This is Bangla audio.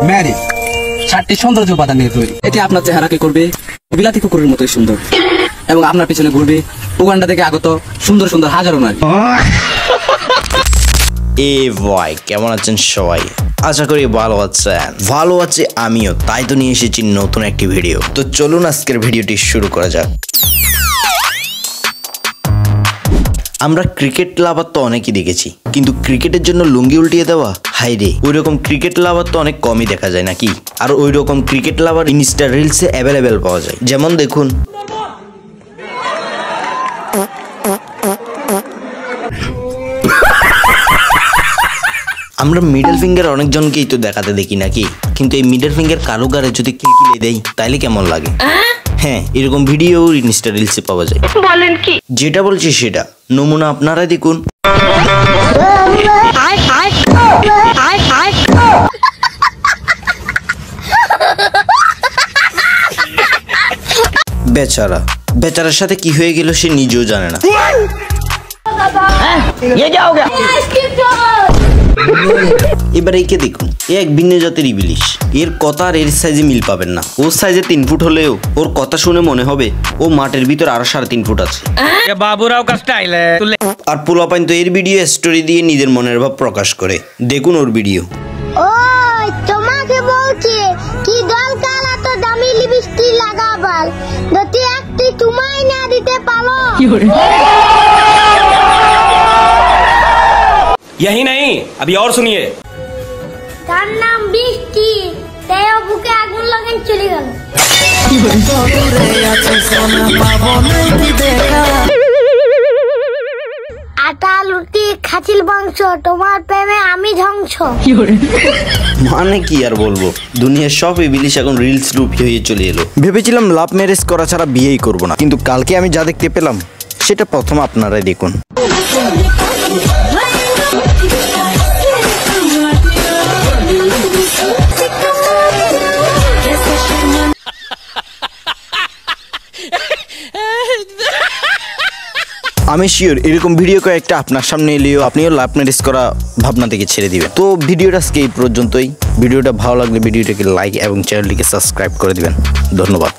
ম্যারিজ 7টি সৌন্দর্য উপাদান নিয়ে তৈরি। এটি আপনার চেহারাকে করবে বিলাতি কুকুরের মতোই সুন্দর এবং আপনার পিছনে ঘুরবে উগান্ডা থেকে আগত সুন্দর সুন্দর হাজারো নারী। এ ভাই কেমন আছেন সবাই? আশা করি ভালো আছেন। ভালো আছে আমিও, তাই তো নিয়ে এসেছি নতুন একটি ভিডিও। তো চলুন আজকের ভিডিওটি শুরু করা যাক। আমরা ক্রিকেট লাভার তো অনেকই দেখেছি, কিন্তু ক্রিকেটের জন্য লুঙ্গি উল্টিয়ে দেওয়া, হাই রে, ওই রকম ক্রিকেট লাভার তো অনেক কমই দেখা যায় নাকি? আর ওই রকম ক্রিকেট লাভার ইনস্টা রিলসে অ্যাভেলেবেল পাওয়া যায়। যেমন দেখুন, আমরা মিডল ফিঙ্গার অনেকজনকেই তো দেখাতে দেখি নাকি, কিন্তু এই মিডল ফিঙ্গার কারো গায়ে যদি কিলকিলে দেয় তাইলে কেমন লাগে? হ্যাঁ, এরকম ভিডিও ইনস্টা রিলসে পাওয়া যায়। বলেন কি? যেটা বলছি সেটা, নমুনা আপনারা দেখুন। বেচারা, বেচারার সাথে কি হয়ে গেল সে নিজেও জানে না। এবার একে দেখুন, এ এক ভিন্ন জাতের ইবলিশ। এর কথা আর এর সাইজে মিল পাবেন না। ওর সাইজে 3 ফুট হলেও ওর কথা শুনে মনে হবে ও মাঠের ভিতর আরো 3.5 ফুট আছে। আর পোলাপাইন তো এর ভিডিও স্টোরি দিয়ে নিজের মনের ভাব প্রকাশ করে। দেখুন ওর ভিডিও। ওই তোমাকে বলছি কি দরকার এত দামি লিপস্টিক লাগাবার, যদি একটি তোমায় না দিতে পারো। यही नहीं, अभी और सुनिए। তার নাম বৃষ্টি, তাই ও বুকে আগুন লাগান চলে গেল। আটা লুটি খাচিল বংশ, তোমার প্রেমে আমি ধ্বংস। মানে কি আর বলবো, দুনিয়ার সব ইবলিশ এখন রিলস রূপী হয়ে চলে এলো। ভেবেছিলাম লাভ ম্যারেজ করা ছাড়া বিয়েই করবো না, কিন্তু কালকে আমি যা দেখতে পেলাম সেটা প্রথম আপনারাই দেখুন। আমি শিওর এরকম ভিডিও কয়েকটা আপনার সামনে এলেও আপনিও লাভ ম্যারেজ করা ভাবনা থেকে ছেড়ে দিবেন। তো ভিডিওটা আজকে এই পর্যন্তই। ভিডিওটা ভালো লাগলে ভিডিওটাকে লাইক এবং চ্যানেলটিকে সাবস্ক্রাইব করে দিবেন। ধন্যবাদ।